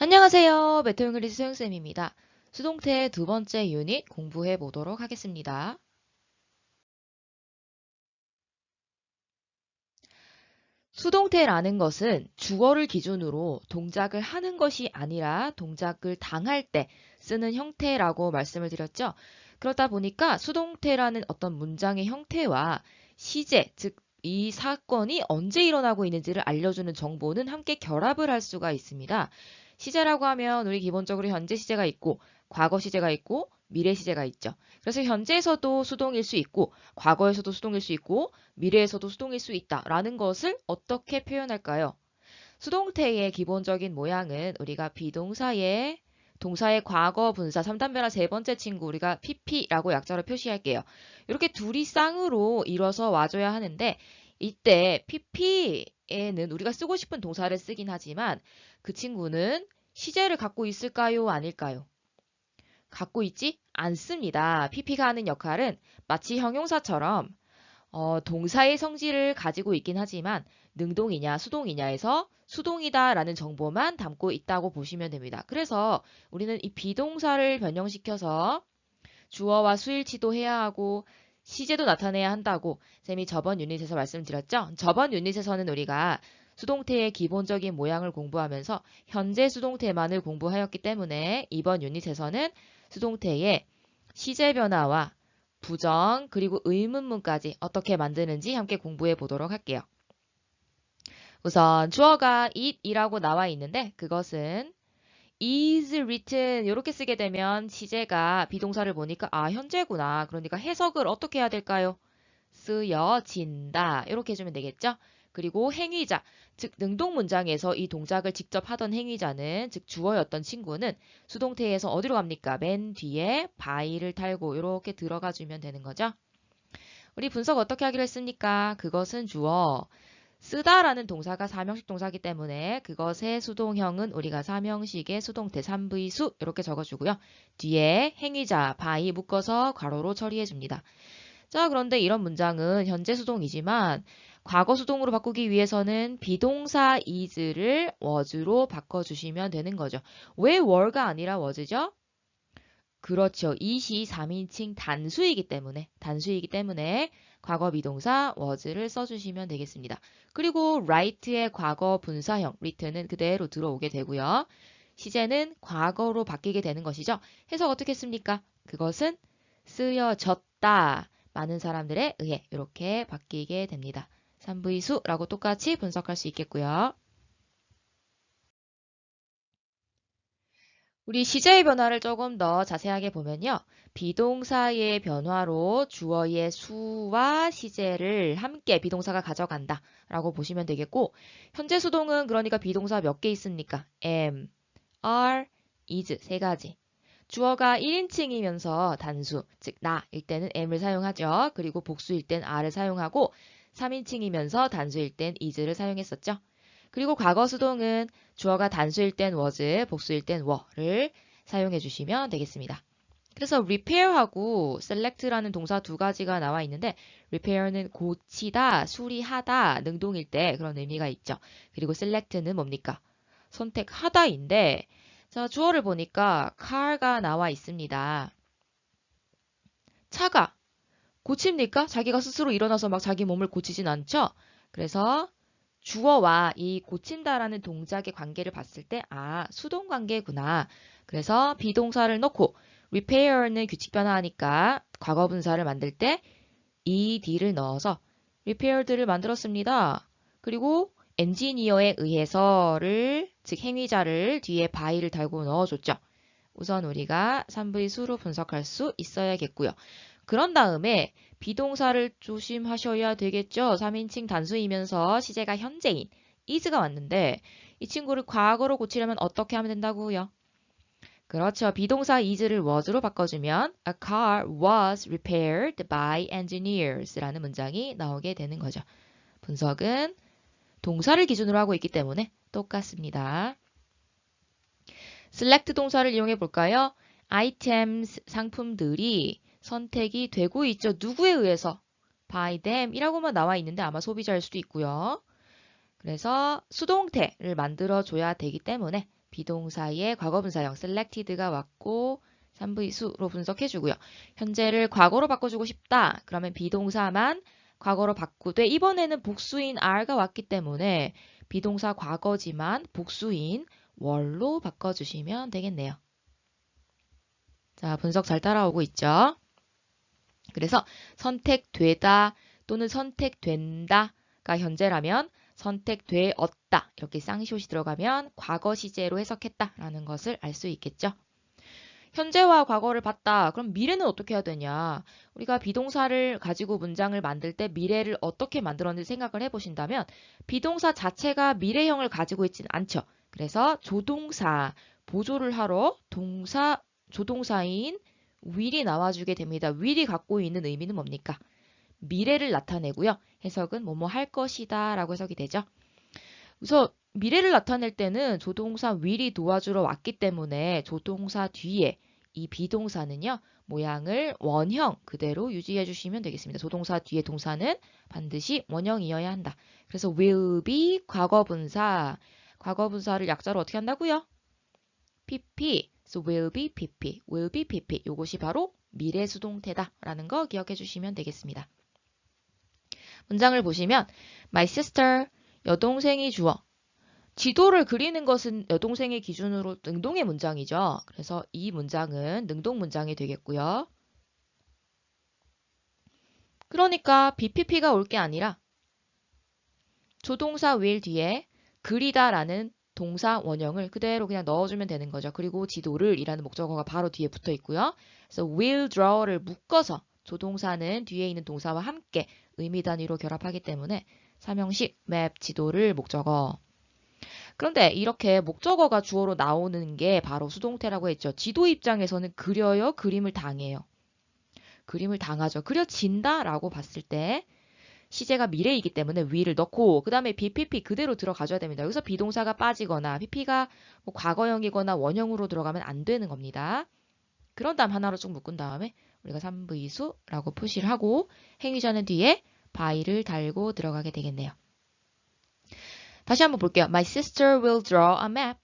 안녕하세요. 메테오 잉글리시 소영쌤입니다. 수동태 두 번째 유닛 공부해 보도록 하겠습니다. 수동태라는 것은 주어를 기준으로 동작을 하는 것이 아니라 동작을 당할 때 쓰는 형태라고 말씀을 드렸죠. 그러다 보니까 수동태라는 어떤 문장의 형태와 시제, 즉 이 사건이 언제 일어나고 있는지를 알려주는 정보는 함께 결합을 할 수가 있습니다. 시제라고 하면 우리 기본적으로 현재 시제가 있고 과거 시제가 있고 미래 시제가 있죠. 그래서 현재에서도 수동일 수 있고 과거에서도 수동일 수 있고 미래에서도 수동일 수 있다라는 것을 어떻게 표현할까요? 수동태의 기본적인 모양은 우리가 비동사의 동사의 과거 분사 3단 변화 세 번째 친구 우리가 PP라고 약자로 표시할게요. 이렇게 둘이 쌍으로 이뤄서 와줘야 하는데 이때 PP에는 우리가 쓰고 싶은 동사를 쓰긴 하지만 그 친구는 시제를 갖고 있을까요? 아닐까요? 갖고 있지 않습니다. PP가 하는 역할은 마치 형용사처럼 동사의 성질을 가지고 있긴 하지만 능동이냐 수동이냐에서 수동이다라는 정보만 담고 있다고 보시면 됩니다. 그래서 우리는 이 비동사를 변형시켜서 주어와 수일치도 해야 하고 시제도 나타내야 한다고 쌤이 저번 유닛에서 말씀드렸죠. 저번 유닛에서는 우리가 수동태의 기본적인 모양을 공부하면서 현재 수동태만을 공부하였기 때문에 이번 유닛에서는 수동태의 시제 변화와 부정 그리고 의문문까지 어떻게 만드는지 함께 공부해 보도록 할게요. 우선 주어가 it이라고 나와 있는데 그것은 is written 이렇게 쓰게 되면 시제가 비동사를 보니까 아 현재구나. 그러니까 해석을 어떻게 해야 될까요? 쓰여진다 이렇게 해주면 되겠죠? 그리고 행위자, 즉 능동 문장에서 이 동작을 직접 하던 행위자는 즉 주어였던 친구는 수동태에서 어디로 갑니까? 맨 뒤에 by를 달고 이렇게 들어가 주면 되는 거죠. 우리 분석 어떻게 하기로 했습니까? 그것은 주어. 쓰다라는 동사가 사명식 동사이기 때문에 그것의 수동형은 우리가 사명식의 수동태 3부의수 이렇게 적어주고요. 뒤에 행위자, by 묶어서 괄호로 처리해줍니다. 자, 그런데 이런 문장은 현재 수동이지만 과거 수동으로 바꾸기 위해서는 비동사 is를 was로 바꿔주시면 되는 거죠. 왜 were가 아니라 was죠? 그렇죠. it이 3인칭 단수이기 때문에 과거 비동사 was를 써주시면 되겠습니다. 그리고 write의 과거 분사형 written은 그대로 들어오게 되고요. 시제는 과거로 바뀌게 되는 것이죠. 해석 어떻게 했습니까? 그것은 쓰여졌다. 많은 사람들에 의해 이렇게 바뀌게 됩니다. 3부의수라고 똑같이 분석할 수 있겠고요. 우리 시제의 변화를 조금 더 자세하게 보면요. 비동사의 변화로 주어의 수와 시제를 함께 비동사가 가져간다 라고 보시면 되겠고 현재 수동은 그러니까 비동사 몇 개 있습니까? am, are, is 세 가지. 주어가 1인칭이면서 단수, 즉 나일 때는 am을 사용하죠. 그리고 복수일 땐 are를 사용하고 3인칭이면서 단수일 땐 is를 사용했었죠. 그리고 과거 수동은 주어가 단수일 땐 was, 복수일 땐 were를 사용해 주시면 되겠습니다. 그래서 repair하고 select라는 동사 두 가지가 나와 있는데 repair는 고치다, 수리하다, 능동일 때 그런 의미가 있죠. 그리고 select는 뭡니까? 선택하다인데 자, 주어를 보니까 car가 나와 있습니다. 차가 고칩니까? 자기가 스스로 일어나서 막 자기 몸을 고치진 않죠? 그래서 주어와 이 고친다라는 동작의 관계를 봤을 때, 아, 수동 관계구나. 그래서 비동사를 넣고, repair는 규칙 변화하니까 과거 분사를 만들 때 ed를 넣어서 repaired를 만들었습니다. 그리고 엔지니어에 의해서를, 즉 행위자를 뒤에 by를 달고 넣어줬죠. 우선 우리가 3부의 수로 분석할 수 있어야겠고요. 그런 다음에 비동사를 조심하셔야 되겠죠. 3인칭 단수이면서 시제가 현재인 is가 왔는데 이 친구를 과거로 고치려면 어떻게 하면 된다고요? 그렇죠. 비동사 is를 was로 바꿔주면 A car was repaired by engineers라는 문장이 나오게 되는 거죠. 분석은 동사를 기준으로 하고 있기 때문에 똑같습니다. select 동사를 이용해 볼까요? items, 상품들이 선택이 되고 있죠. 누구에 의해서? by them 이라고만 나와 있는데 아마 소비자일 수도 있고요. 그래서 수동태를 만들어줘야 되기 때문에 비동사의 과거분사형 selected가 왔고 3부의수로 분석해주고요. 현재를 과거로 바꿔주고 싶다. 그러면 비동사만 과거로 바꾸되 이번에는 복수인 are가 왔기 때문에 비동사 과거지만 복수인 were로 바꿔주시면 되겠네요. 자, 분석 잘 따라오고 있죠? 그래서 선택되다 또는 선택된다가 현재라면 선택되었다 이렇게 쌍시옷이 들어가면 과거 시제로 해석했다라는 것을 알 수 있겠죠. 현재와 과거를 봤다. 그럼 미래는 어떻게 해야 되냐? 우리가 비동사를 가지고 문장을 만들 때 미래를 어떻게 만들었는지 생각을 해보신다면 비동사 자체가 미래형을 가지고 있지는 않죠. 그래서 조동사, 보조를 하러 조동사인 will이 나와주게 됩니다. will이 갖고 있는 의미는 뭡니까? 미래를 나타내고요. 해석은 뭐뭐 할 것이다 라고 해석이 되죠. 그래서 미래를 나타낼 때는 조동사 will이 도와주러 왔기 때문에 조동사 뒤에 이 비동사는요. 모양을 원형 그대로 유지해 주시면 되겠습니다. 조동사 뒤에 동사는 반드시 원형이어야 한다. 그래서 will be 과거분사. 과거분사를 약자로 어떻게 한다고요? pp. So will be pp. will be pp. 이것이 바로 미래 수동태다라는 거 기억해 주시면 되겠습니다. 문장을 보시면 My sister, 여동생이 주어. 지도를 그리는 것은 여동생의 기준으로 능동의 문장이죠. 그래서 이 문장은 능동 문장이 되겠고요. 그러니까 BPP가 올 게 아니라 조동사 will 뒤에 그리다라는 동사 원형을 그대로 그냥 넣어주면 되는 거죠. 그리고 지도를 이라는 목적어가 바로 뒤에 붙어 있고요. 그래서 will draw를 묶어서 조동사는 뒤에 있는 동사와 함께 의미 단위로 결합하기 때문에 삼형식 map 지도를 목적어. 그런데 이렇게 목적어가 주어로 나오는 게 바로 수동태라고 했죠. 지도 입장에서는 그려요, 그림을 당해요. 그림을 당하죠. 그려진다라고 봤을 때 시제가 미래이기 때문에 will을 넣고 그 다음에 BPP 그대로 들어가줘야 됩니다. 여기서 비동사가 빠지거나 PP가 뭐 과거형이거나 원형으로 들어가면 안 되는 겁니다. 그런 다음 하나로 쭉 묶은 다음에 우리가 3부이수라고 표시를 하고 행위자는 뒤에 by를 달고 들어가게 되겠네요. 다시 한번 볼게요. My sister will draw a map.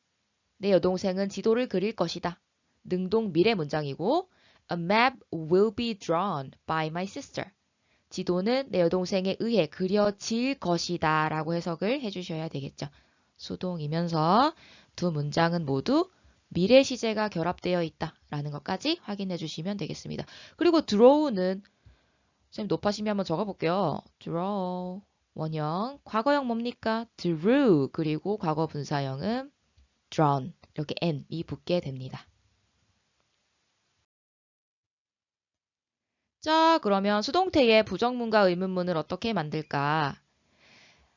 내 여동생은 지도를 그릴 것이다. 능동 미래 문장이고 A map will be drawn by my sister. 지도는 내 여동생에 의해 그려질 것이다 라고 해석을 해주셔야 되겠죠. 수동이면서 두 문장은 모두 미래 시제가 결합되어 있다라는 것까지 확인해 주시면 되겠습니다. 그리고 draw는 선생님 높아심이 한번 적어볼게요. draw 원형, 과거형 뭡니까? drew 그리고 과거 분사형은 drawn 이렇게 n이 붙게 됩니다. 자, 그러면 수동태의 부정문과 의문문을 어떻게 만들까?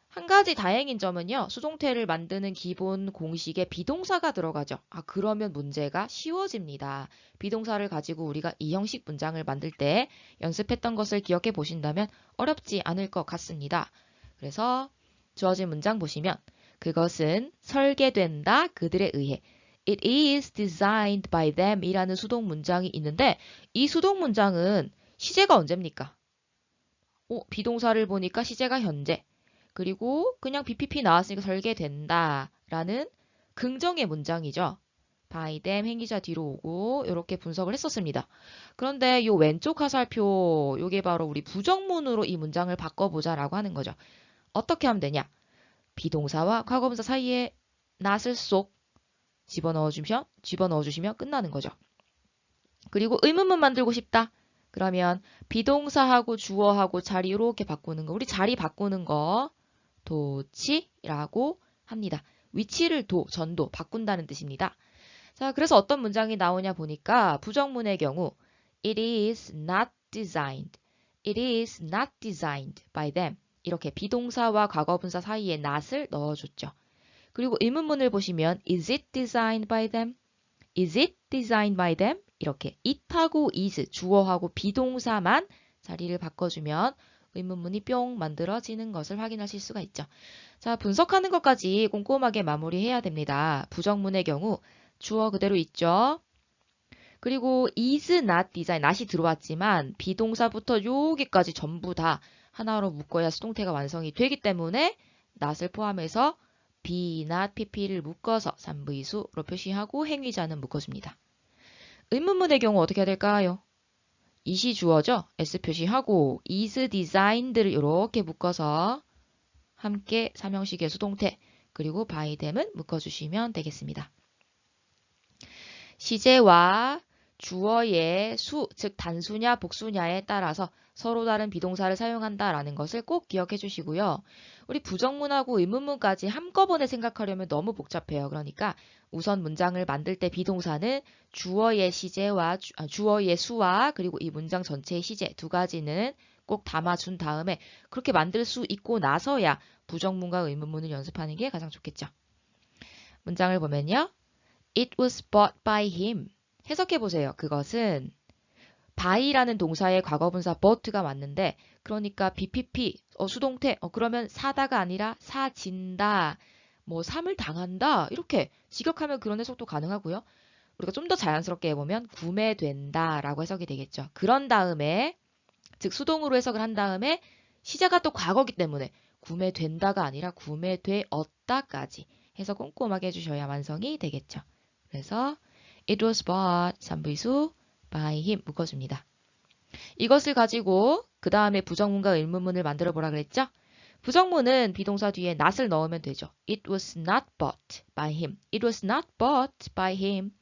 한 가지 다행인 점은요. 수동태를 만드는 기본 공식에 비동사가 들어가죠. 그러면 문제가 쉬워집니다. 비동사를 가지고 우리가 이 형식 문장을 만들 때 연습했던 것을 기억해 보신다면 어렵지 않을 것 같습니다. 그래서 주어진 문장 보시면 그것은 설계된다 그들에 의해 It is designed by them 이라는 수동 문장이 있는데 이 수동 문장은 시제가 언제입니까? 비동사를 보니까 시제가 현재 그리고 그냥 BPP 나왔으니까 설계된다 라는 긍정의 문장이죠. by them 행위자 뒤로 오고 이렇게 분석을 했었습니다. 그런데 이 왼쪽 화살표 이게 바로 우리 부정문으로 이 문장을 바꿔보자 라고 하는 거죠. 어떻게 하면 되냐? 비동사와 과거분사 사이에 not을 쏙 집어넣어 주시면 끝나는 거죠. 그리고 의문문 만들고 싶다. 그러면 비동사하고 주어하고 자리 이렇게 바꾸는 거. 우리 자리 바꾸는 거 도치라고 합니다. 위치를 전도 바꾼다는 뜻입니다. 자, 그래서 어떤 문장이 나오냐 보니까 부정문의 경우 It is not designed. It is not designed by them. 이렇게 비동사와 과거분사 사이에 not을 넣어줬죠. 그리고 의문문을 보시면 Is it designed by them? Is it designed by them? 이렇게 it하고 is, 주어하고 비동사만 자리를 바꿔주면 의문문이 뿅 만들어지는 것을 확인하실 수가 있죠. 자, 분석하는 것까지 꼼꼼하게 마무리해야 됩니다. 부정문의 경우 주어 그대로 있죠. 그리고 is not design, not이 들어왔지만 비동사부터 여기까지 전부 다 하나로 묶어야 수동태가 완성이 되기 때문에 not을 포함해서 be, not, pp를 묶어서 3부의수로 표시하고 행위자는 묶어줍니다. 의문문의 경우 어떻게 해야 될까요? it이 주어죠? s 표시하고 is designed를 이렇게 묶어서 함께 삼형식의 수동태 그리고 by them은 묶어주시면 되겠습니다. 시제와 주어의 수, 즉 단수냐 복수냐에 따라서 서로 다른 비동사를 사용한다라는 것을 꼭 기억해 주시고요. 우리 부정문하고 의문문까지 한꺼번에 생각하려면 너무 복잡해요. 그러니까 우선 문장을 만들 때 비동사는 주어의 시제와 주어의 수와 그리고 이 문장 전체의 시제 두 가지는 꼭 담아준 다음에 그렇게 만들 수 있고 나서야 부정문과 의문문을 연습하는 게 가장 좋겠죠. 문장을 보면요. It was bought by him. 해석해보세요. 그것은 buy라는 동사의 과거분사 bought가 맞는데 그러니까 BPP, 수동태, 그러면 사다가 아니라 사진다, 뭐 삼을 당한다 이렇게 직역하면 그런 해석도 가능하고요. 우리가 좀 더 자연스럽게 해보면 구매된다 라고 해석이 되겠죠. 그런 다음에 즉 수동으로 해석을 한 다음에 시제가 또 과거기 때문에 구매된다가 아니라 구매되었다까지 해서 꼼꼼하게 해주셔야 완성이 되겠죠. 그래서 it was bought 3부의수 by him 묶어줍니다. 이것을 가지고 그 다음에 부정문과 의문문을 만들어 보라 그랬죠? 부정문은 비동사 뒤에 not을 넣으면 되죠. It was not bought by him. It was not bought by him.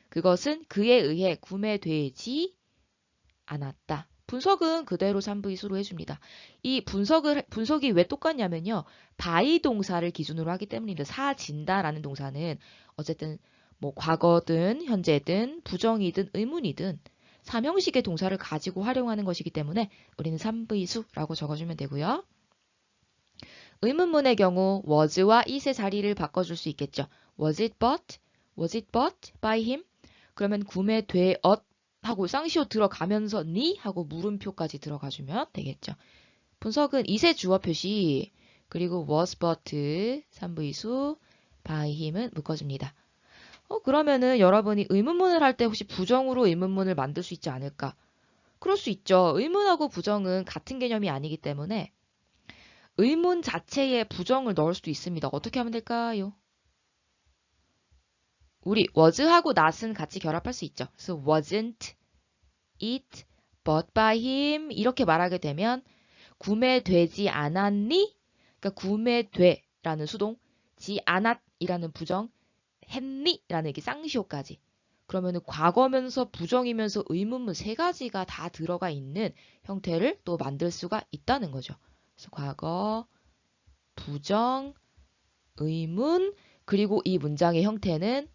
그것은 그에 의해 구매되지 않았다. 분석은 그대로 3부의수로 해줍니다. 이 분석이 왜 똑같냐면요. by 동사를 기준으로 하기 때문입니다. 사진다라는 동사는 어쨌든 뭐 과거든 현재든 부정이든 의문이든 삼형식의 동사를 가지고 활용하는 것이기 때문에 우리는 3부의수라고 적어주면 되고요. 의문문의 경우 was와 it의 자리를 바꿔줄 수 있겠죠. Was it bought? Was it bought by him? 그러면 구매되었 하고 쌍시옷 들어가면서 니? 하고 물음표까지 들어가주면 되겠죠. 분석은 it의 주어 표시 그리고 was bought 3부의수 by him은 묶어줍니다. 그러면은 여러분이 의문문을 할 때 혹시 부정으로 의문문을 만들 수 있지 않을까? 그럴 수 있죠. 의문하고 부정은 같은 개념이 아니기 때문에 의문 자체에 부정을 넣을 수도 있습니다. 어떻게 하면 될까요? 우리 was하고 not은 같이 결합할 수 있죠. 그래서 wasn't it bought by him 이렇게 말하게 되면 구매되지 않았니? 그러니까 구매돼라는 수동, 지 않았이라는 부정, 했니? 라는 이렇게 쌍시호까지. 그러면은 과거면서 부정이면서 의문문 세 가지가 다 들어가 있는 형태를 또 만들 수가 있다는 거죠. 그래서 과거, 부정, 의문, 그리고 이 문장의 형태는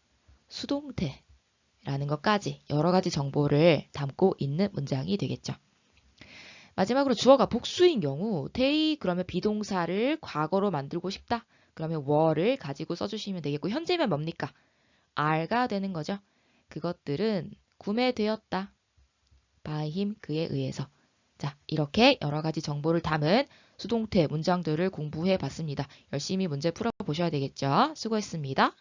수동태라는 것까지 여러 가지 정보를 담고 있는 문장이 되겠죠. 마지막으로 주어가 복수인 경우 they 그러면 비동사를 과거로 만들고 싶다. 그러면 were를 가지고 써주시면 되겠고 현재면 뭡니까? are가 되는 거죠. 그것들은 구매되었다. by him 그에 의해서. 자, 이렇게 여러 가지 정보를 담은 수동태 문장들을 공부해 봤습니다. 열심히 문제 풀어보셔야 되겠죠. 수고했습니다.